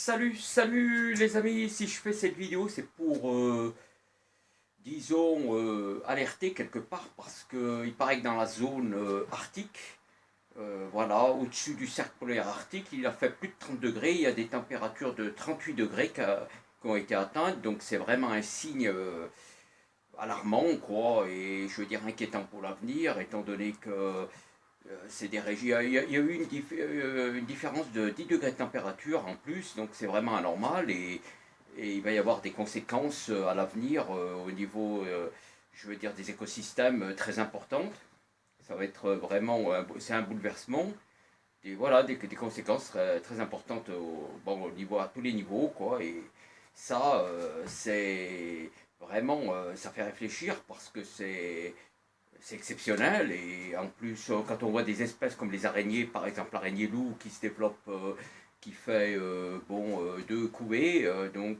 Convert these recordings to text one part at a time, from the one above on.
Salut les amis, si je fais cette vidéo c'est pour, disons, alerter quelque part parce qu'il paraît que dans la zone arctique, voilà, au-dessus du cercle polaire arctique, il a fait plus de 30 degrés, il y a des températures de 38 degrés qui ont été atteintes, donc c'est vraiment un signe alarmant, quoi, et je veux dire inquiétant pour l'avenir, étant donné que c'est des régions. Il y a eu une différence de 10 degrés de température en plus, donc c'est vraiment anormal et il va y avoir des conséquences à l'avenir au niveau, je veux dire, des écosystèmes très importantes. Ça va être vraiment, c'est un bouleversement. Et voilà, des conséquences très importantes bon, au niveau, à tous les niveaux, quoi. Et ça, c'est vraiment, ça fait réfléchir parce que c'est exceptionnel et en plus quand on voit des espèces comme les araignées, par exemple l'araignée loup qui se développe, qui fait bon, deux couvées, donc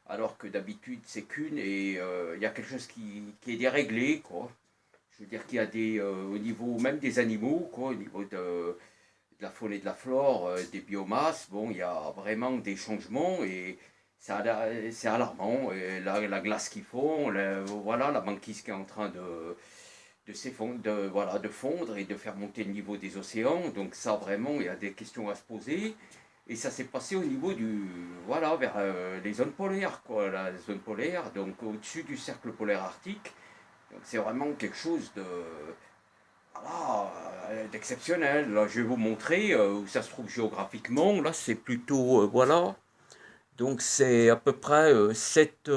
alors que d'habitude c'est qu'une et il y a quelque chose qui est déréglé, quoi. Je veux dire qu'il y a des au niveau même des animaux, quoi, au niveau de la faune et de la flore, des biomasses, bon il y a vraiment des changements et c'est alarmant. Et la glace qu'ils font, voilà la banquise qui est en train voilà, de fondre et de faire monter le niveau des océans. Donc ça, vraiment, il y a des questions à se poser. Et ça s'est passé au niveau voilà, vers les zones polaires, quoi, la zone polaire, donc au-dessus du cercle polaire arctique. Donc c'est vraiment quelque chose voilà, d'exceptionnel. Là, je vais vous montrer où ça se trouve géographiquement. Là, c'est plutôt, voilà. Donc c'est à peu près 7,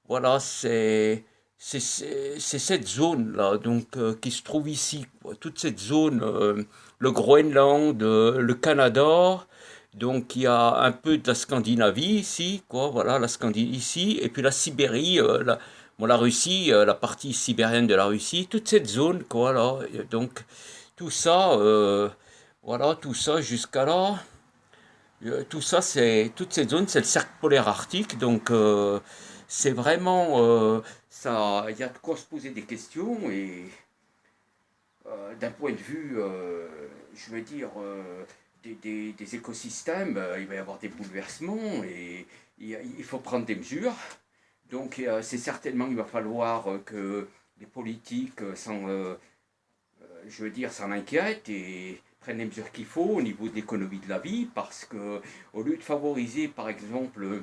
voilà, c'est cette zone-là, donc qui se trouve ici, quoi. Toute cette zone, le Groenland, le Canada, donc il y a un peu de la Scandinavie ici, quoi, voilà, la Scandinavie ici, et puis la Sibérie, bon, la Russie, la partie sibérienne de la Russie, toute cette zone, quoi, là, et donc tout ça, voilà, tout ça jusqu'à là. Tout ça, c'est toute cette zone, c'est le cercle polaire arctique, donc c'est vraiment ça. Il y a de quoi se poser des questions et d'un point de vue, je veux dire, des écosystèmes, il va y avoir des bouleversements et il faut prendre des mesures. Donc c'est certainement il va falloir que les politiques je veux dire, s'en inquiètent et prennent les mesures qu'il faut au niveau de l'économie de la vie, parce que au lieu de favoriser, par exemple,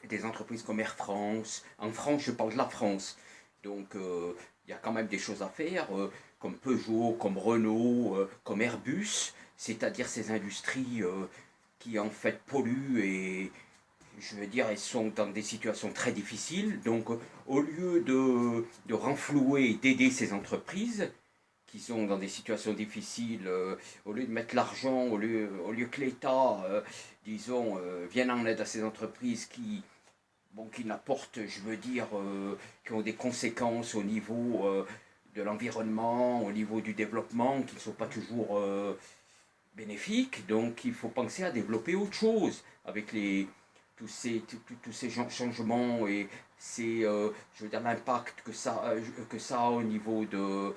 des entreprises comme Air France, en France, je parle de la France, donc il y a quand même des choses à faire, comme Peugeot, comme Renault, comme Airbus, c'est-à-dire ces industries qui en fait polluent et je veux dire, elles sont dans des situations très difficiles. Donc, au lieu de renflouer, d'aider ces entreprises, qui sont dans des situations difficiles, au lieu de mettre l'argent, au lieu que l'État, disons, vienne en aide à ces entreprises bon, qui n'apportent, je veux dire, qui ont des conséquences au niveau de l'environnement, au niveau du développement, qui ne sont pas toujours bénéfiques. Donc il faut penser à développer autre chose avec tous ces changements et je veux dire, l'impact que ça a au niveau de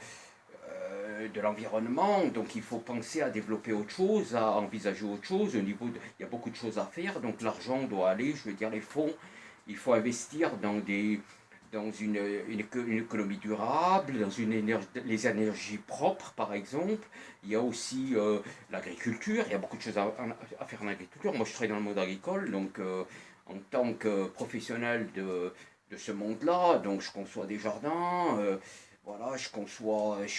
l'environnement. Donc il faut penser à développer autre chose, à envisager autre chose. Il y a beaucoup de choses à faire, donc l'argent doit aller, je veux dire, les fonds, il faut investir dans une économie durable, dans les énergies propres par exemple. Il y a aussi l'agriculture, il y a beaucoup de choses à faire en agriculture. Moi je travaille dans le monde agricole, donc en tant que professionnel de ce monde-là, donc je conçois des jardins, voilà, je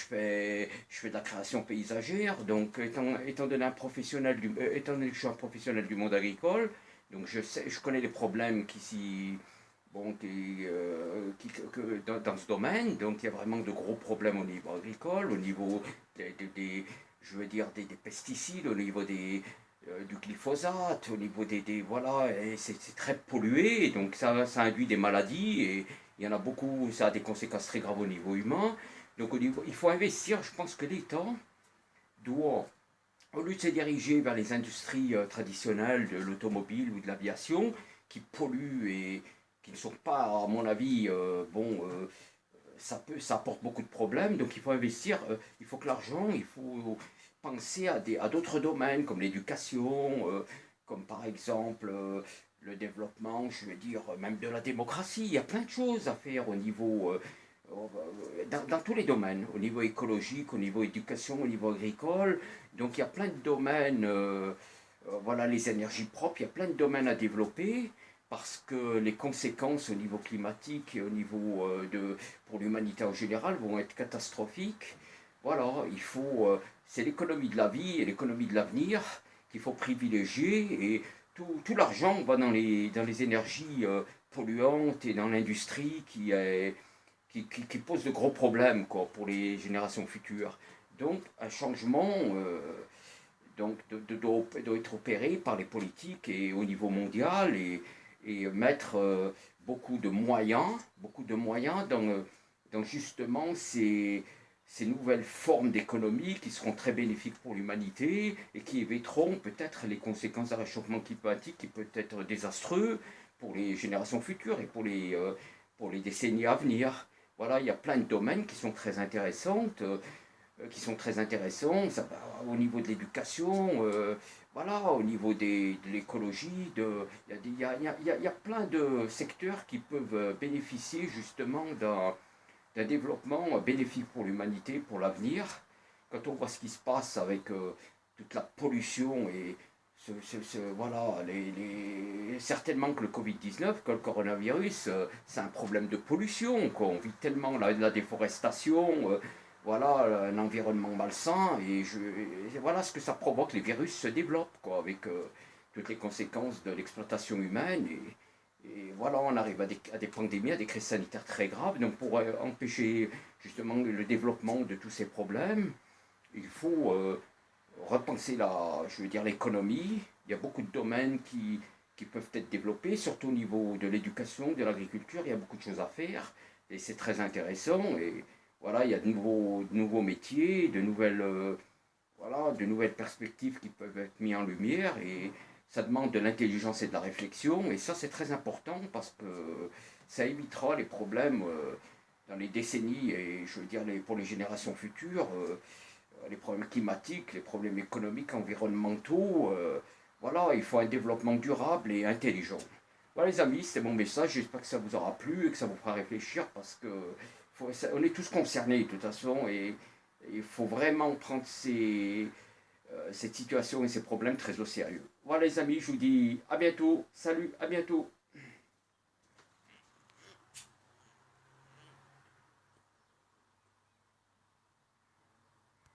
fais de la création paysagère, donc étant donné que je suis un professionnel du monde agricole, donc je connais les problèmes bon, dans ce domaine, donc il y a vraiment de gros problèmes au niveau agricole, au niveau je veux dire, des pesticides, au niveau du glyphosate, au niveau voilà, et c'est très pollué, et donc ça induit des maladies, et il y en a beaucoup, ça a des conséquences très graves au niveau humain. Donc il faut investir, je pense que l'État doit, au lieu de se diriger vers les industries traditionnelles de l'automobile ou de l'aviation, qui polluent et qui ne sont pas, à mon avis, bon, ça apporte beaucoup de problèmes. Donc il faut investir, il faut que l'argent, il faut penser à d'autres domaines comme l'éducation, comme par exemple le développement, je veux dire, même de la démocratie. Il y a plein de choses à faire au niveau, dans tous les domaines, au niveau écologique, au niveau éducation, au niveau agricole. Donc il y a plein de domaines, voilà, les énergies propres, il y a plein de domaines à développer parce que les conséquences au niveau climatique et au niveau pour l'humanité en général vont être catastrophiques. Voilà, c'est l'économie de la vie et l'économie de l'avenir qu'il faut privilégier et tout l'argent va dans les énergies polluantes et dans l'industrie qui pose de gros problèmes quoi, pour les générations futures. Donc un changement doit être opéré par les politiques et au niveau mondial et mettre beaucoup de moyens dans justement ces nouvelles formes d'économie qui seront très bénéfiques pour l'humanité et qui éviteront peut-être les conséquences d'un réchauffement climatique qui peut être désastreux pour les générations futures et pour les décennies à venir. Voilà, il y a plein de domaines qui sont très intéressants au niveau de l'éducation, voilà, au niveau de l'écologie, il y a plein de secteurs qui peuvent bénéficier justement d'un développement bénéfique pour l'humanité, pour l'avenir. Quand on voit ce qui se passe avec toute la pollution et voilà, certainement que le Covid-19, que le coronavirus, c'est un problème de pollution, quoi. On vit tellement la déforestation, voilà, un environnement malsain, et voilà ce que ça provoque, les virus se développent, quoi, avec toutes les conséquences de l'exploitation humaine, et voilà, on arrive à des pandémies, à des crises sanitaires très graves. Donc pour empêcher justement le développement de tous ces problèmes, il faut repenser je veux dire, l'économie. Il y a beaucoup de domaines qui peuvent être développés, surtout au niveau de l'éducation, de l'agriculture. Il y a beaucoup de choses à faire et c'est très intéressant. Et voilà, il y a de nouveaux métiers, voilà, de nouvelles perspectives qui peuvent être mises en lumière et ça demande de l'intelligence et de la réflexion. Et ça, c'est très important parce que ça évitera les problèmes dans les décennies et je veux dire pour les générations futures. Les problèmes climatiques, les problèmes économiques, environnementaux. Voilà, il faut un développement durable et intelligent. Voilà les amis, c'est mon message, j'espère que ça vous aura plu et que ça vous fera réfléchir parce que on est tous concernés de toute façon et il faut vraiment prendre cette situation et ces problèmes très au sérieux. Voilà les amis, je vous dis à bientôt, salut, à bientôt.